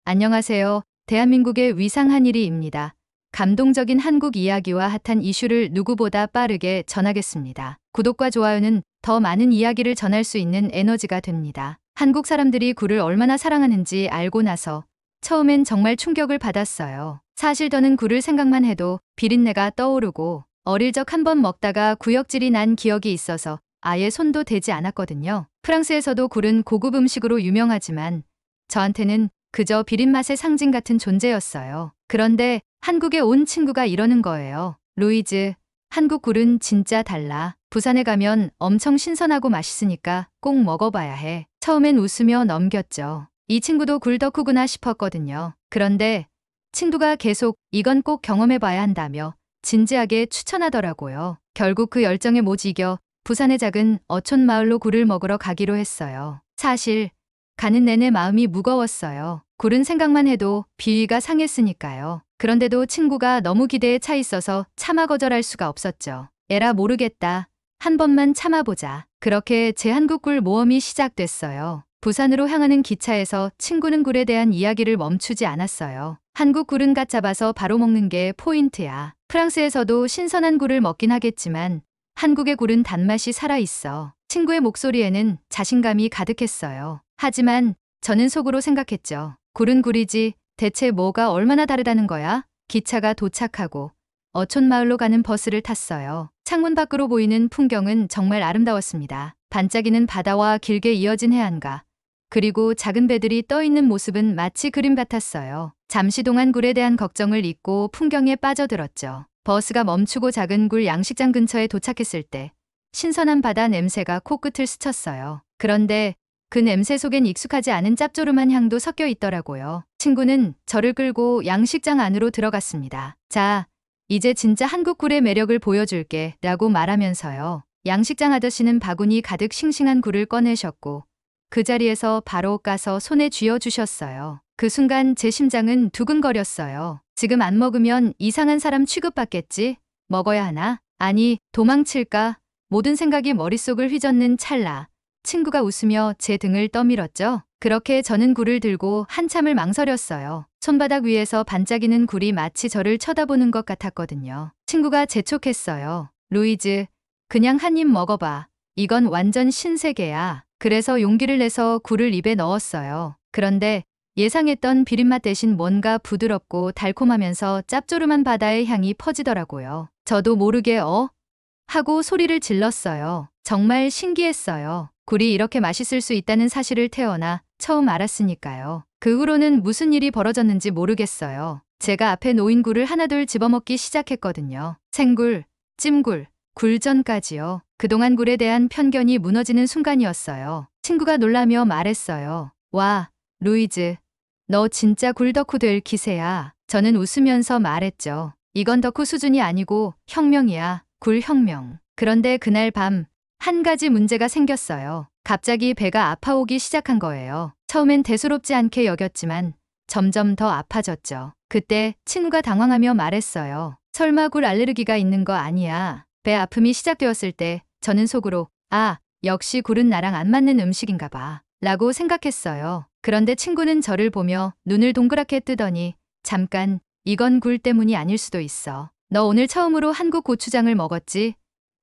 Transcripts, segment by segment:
안녕하세요. 대한민국의 위상 한일이입니다. 감동적인 한국 이야기와 핫한 이슈를 누구보다 빠르게 전하겠습니다. 구독과 좋아요는 더 많은 이야기를 전할 수 있는 에너지가 됩니다. 한국 사람들이 굴을 얼마나 사랑하는지 알고 나서 처음엔 정말 충격을 받았어요. 사실 저는 굴을 생각만 해도 비린내가 떠오르고 어릴 적 한 번 먹다가 구역질이 난 기억이 있어서 아예 손도 대지 않았거든요. 프랑스에서도 굴은 고급 음식으로 유명하지만 저한테는 그저 비린맛의 상징 같은 존재였어요. 그런데 한국에 온 친구가 이러는 거예요. 루이즈, 한국 굴은 진짜 달라. 부산에 가면 엄청 신선하고 맛있으니까 꼭 먹어봐야 해. 처음엔 웃으며 넘겼죠. 이 친구도 굴 덕후구나 싶었거든요. 그런데 친구가 계속 이건 꼭 경험해봐야 한다며 진지하게 추천하더라고요. 결국 그 열정에 못 이겨 부산의 작은 어촌 마을로 굴을 먹으러 가기로 했어요. 사실 가는 내내 마음이 무거웠어요. 굴은 생각만 해도 비위가 상했으니까요. 그런데도 친구가 너무 기대에 차 있어서 차마 거절할 수가 없었죠. 에라 모르겠다. 한 번만 참아보자. 그렇게 제 한국굴 모험이 시작됐어요. 부산으로 향하는 기차에서 친구는 굴에 대한 이야기를 멈추지 않았어요. 한국 굴은 갓 잡아서 바로 먹는 게 포인트야. 프랑스에서도 신선한 굴을 먹긴 하겠지만 한국의 굴은 단맛이 살아있어. 친구의 목소리에는 자신감이 가득했어요. 하지만 저는 속으로 생각했죠. 굴은 굴이지 대체 뭐가 얼마나 다르다는 거야? 기차가 도착하고 어촌 마을로 가는 버스를 탔어요. 창문 밖으로 보이는 풍경은 정말 아름다웠습니다. 반짝이는 바다와 길게 이어진 해안가, 그리고 작은 배들이 떠있는 모습은 마치 그림 같았어요. 잠시 동안 굴에 대한 걱정을 잊고 풍경에 빠져들었죠. 버스가 멈추고 작은 굴 양식장 근처에 도착했을 때 신선한 바다 냄새가 코끝을 스쳤어요. 그런데 그 냄새 속엔 익숙하지 않은 짭조름한 향도 섞여 있더라고요. 친구는 저를 끌고 양식장 안으로 들어갔습니다. 자, 이제 진짜 한국 굴의 매력을 보여줄게 라고 말하면서요. 양식장 아저씨는 바구니 가득 싱싱한 굴을 꺼내셨고 그 자리에서 바로 까서 손에 쥐어주셨어요. 그 순간 제 심장은 두근거렸어요. 지금 안 먹으면 이상한 사람 취급받겠지? 먹어야 하나? 아니, 도망칠까? 모든 생각이 머릿속을 휘젓는 찰나. 친구가 웃으며 제 등을 떠밀었죠. 그렇게 저는 굴을 들고 한참을 망설였어요. 손바닥 위에서 반짝이는 굴이 마치 저를 쳐다보는 것 같았거든요. 친구가 재촉했어요. 루이즈, 그냥 한 입 먹어봐. 이건 완전 신세계야. 그래서 용기를 내서 굴을 입에 넣었어요. 그런데 예상했던 비린맛 대신 뭔가 부드럽고 달콤하면서 짭조름한 바다의 향이 퍼지더라고요. 저도 모르게 하고 소리를 질렀어요. 정말 신기했어요. 굴이 이렇게 맛있을 수 있다는 사실을 태어나 처음 알았으니까요. 그 후로는 무슨 일이 벌어졌는지 모르겠어요. 제가 앞에 놓인 굴을 하나둘 집어먹기 시작했거든요. 생굴, 찜굴, 굴전까지요. 그동안 굴에 대한 편견이 무너지는 순간이었어요. 친구가 놀라며 말했어요. 와, 루이즈, 너 진짜 굴 덕후 될 기세야. 저는 웃으면서 말했죠. 이건 덕후 수준이 아니고 혁명이야. 굴 혁명. 그런데 그날 밤 한 가지 문제가 생겼어요. 갑자기 배가 아파오기 시작한 거예요. 처음엔 대수롭지 않게 여겼지만 점점 더 아파졌죠. 그때 친구가 당황하며 말했어요. 설마 굴 알레르기가 있는 거 아니야? 배 아픔이 시작되었을 때 저는 속으로 역시 굴은 나랑 안 맞는 음식인가 봐 라고 생각했어요. 그런데 친구는 저를 보며 눈을 동그랗게 뜨더니 잠깐, 이건 굴 때문이 아닐 수도 있어. 너 오늘 처음으로 한국 고추장을 먹었지?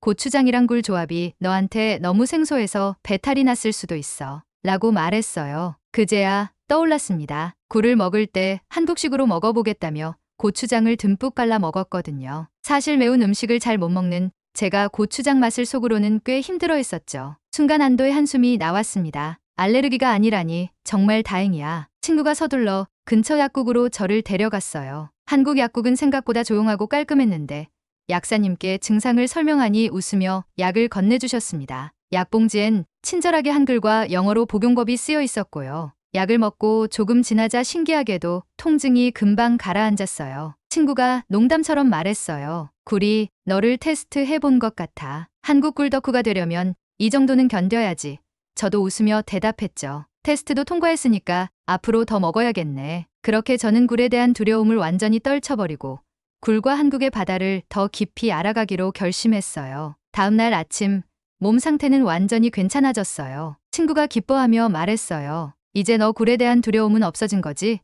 고추장이랑 굴 조합이 너한테 너무 생소해서 배탈이 났을 수도 있어 라고 말했어요. 그제야 떠올랐습니다. 굴을 먹을 때 한국식으로 먹어보겠다며 고추장을 듬뿍 발라 먹었거든요. 사실 매운 음식을 잘 못 먹는 제가 고추장 맛을 속으로는 꽤 힘들어했었죠. 순간 안도의 한숨이 나왔습니다. 알레르기가 아니라니 정말 다행이야. 친구가 서둘러 근처 약국으로 저를 데려갔어요. 한국 약국은 생각보다 조용하고 깔끔했는데 약사님께 증상을 설명하니 웃으며 약을 건네주셨습니다. 약봉지엔 친절하게 한글과 영어로 복용법이 쓰여 있었고요. 약을 먹고 조금 지나자 신기하게도 통증이 금방 가라앉았어요. 친구가 농담처럼 말했어요. 굴이 너를 테스트해본 것 같아. 한국 굴 덕후가 되려면 이 정도는 견뎌야지. 저도 웃으며 대답했죠. 테스트도 통과했으니까 앞으로 더 먹어야겠네. 그렇게 저는 굴에 대한 두려움을 완전히 떨쳐버리고 굴과 한국의 바다를 더 깊이 알아가기로 결심했어요. 다음 날 아침 몸 상태는 완전히 괜찮아졌어요. 친구가 기뻐하며 말했어요. 이제 너 굴에 대한 두려움은 없어진 거지?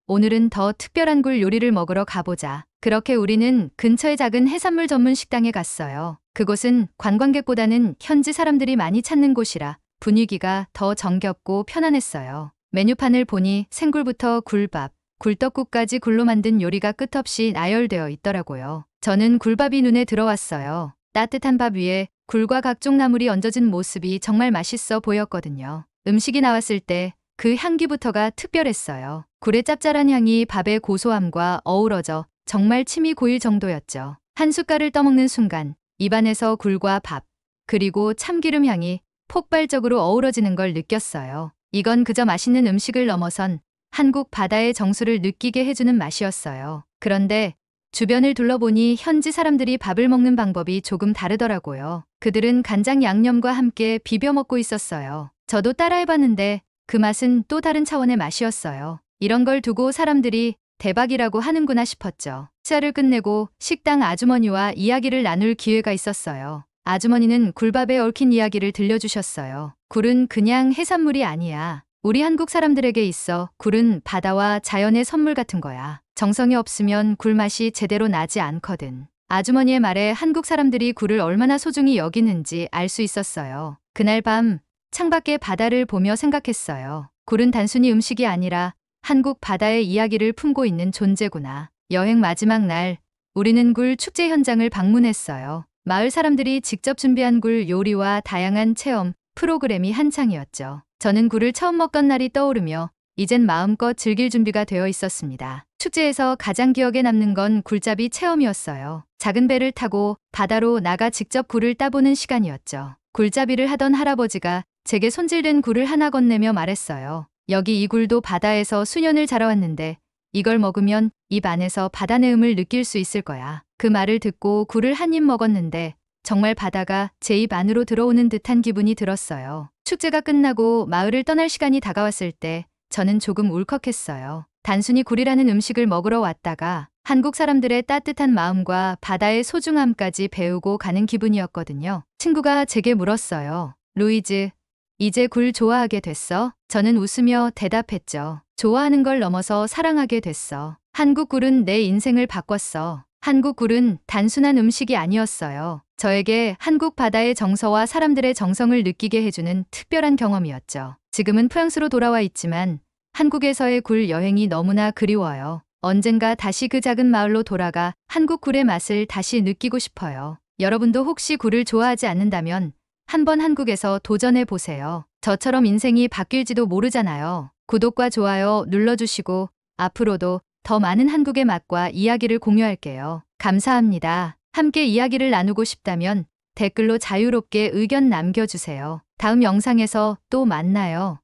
오늘은 더 특별한 굴 요리를 먹으러 가보자. 그렇게 우리는 근처의 작은 해산물 전문 식당에 갔어요. 그곳은 관광객보다는 현지 사람들이 많이 찾는 곳이라 분위기가 더 정겹고 편안했어요. 메뉴판을 보니 생굴부터 굴밥, 굴떡국까지 굴로 만든 요리가 끝없이 나열되어 있더라고요. 저는 굴밥이 눈에 들어왔어요. 따뜻한 밥 위에 굴과 각종 나물이 얹어진 모습이 정말 맛있어 보였거든요. 음식이 나왔을 때 그 향기부터가 특별했어요. 굴의 짭짤한 향이 밥의 고소함과 어우러져 정말 침이 고일 정도였죠. 한 숟갈을 떠먹는 순간 입안에서 굴과 밥, 그리고 참기름 향이 폭발적으로 어우러지는 걸 느꼈어요. 이건 그저 맛있는 음식을 넘어선 한국 바다의 정수를 느끼게 해주는 맛이었어요. 그런데 주변을 둘러보니 현지 사람들이 밥을 먹는 방법이 조금 다르더라고요. 그들은 간장 양념과 함께 비벼 먹고 있었어요. 저도 따라해봤는데 그 맛은 또 다른 차원의 맛이었어요. 이런 걸 두고 사람들이 대박이라고 하는구나 싶었죠. 식사를 끝내고 식당 아주머니와 이야기를 나눌 기회가 있었어요. 아주머니는 굴밥에 얽힌 이야기를 들려주셨어요. 굴은 그냥 해산물이 아니야. 우리 한국 사람들에게 있어 굴은 바다와 자연의 선물 같은 거야. 정성이 없으면 굴맛이 제대로 나지 않거든. 아주머니의 말에 한국 사람들이 굴을 얼마나 소중히 여기는지 알 수 있었어요. 그날 밤 창밖의 바다를 보며 생각했어요. 굴은 단순히 음식이 아니라 한국 바다의 이야기를 품고 있는 존재구나. 여행 마지막 날, 우리는 굴 축제 현장을 방문했어요. 마을 사람들이 직접 준비한 굴 요리와 다양한 체험, 프로그램이 한창이었죠. 저는 굴을 처음 먹던 날이 떠오르며 이젠 마음껏 즐길 준비가 되어 있었습니다. 축제에서 가장 기억에 남는 건 굴잡이 체험이었어요. 작은 배를 타고 바다로 나가 직접 굴을 따보는 시간이었죠. 굴잡이를 하던 할아버지가 제게 손질된 굴을 하나 건네며 말했어요. 여기 이 굴도 바다에서 수년을 자라왔는데 이걸 먹으면 입 안에서 바다 내음을 느낄 수 있을 거야. 그 말을 듣고 굴을 한 입 먹었는데 정말 바다가 제 입 안으로 들어오는 듯한 기분이 들었어요. 축제가 끝나고 마을을 떠날 시간이 다가왔을 때 저는 조금 울컥했어요. 단순히 굴이라는 음식을 먹으러 왔다가 한국 사람들의 따뜻한 마음과 바다의 소중함까지 배우고 가는 기분이었거든요. 친구가 제게 물었어요. 루이즈, 이제 굴 좋아하게 됐어? 저는 웃으며 대답했죠. 좋아하는 걸 넘어서 사랑하게 됐어. 한국 굴은 내 인생을 바꿨어. 한국 굴은 단순한 음식이 아니었어요. 저에게 한국 바다의 정서와 사람들의 정성을 느끼게 해주는 특별한 경험이었죠. 지금은 프랑스로 돌아와 있지만 한국에서의 굴 여행이 너무나 그리워요. 언젠가 다시 그 작은 마을로 돌아가 한국 굴의 맛을 다시 느끼고 싶어요. 여러분도 혹시 굴을 좋아하지 않는다면 한번 한국에서 도전해 보세요. 저처럼 인생이 바뀔지도 모르잖아요. 구독과 좋아요 눌러주시고 앞으로도 더 많은 한국의 맛과 이야기를 공유할게요. 감사합니다. 함께 이야기를 나누고 싶다면 댓글로 자유롭게 의견 남겨주세요. 다음 영상에서 또 만나요.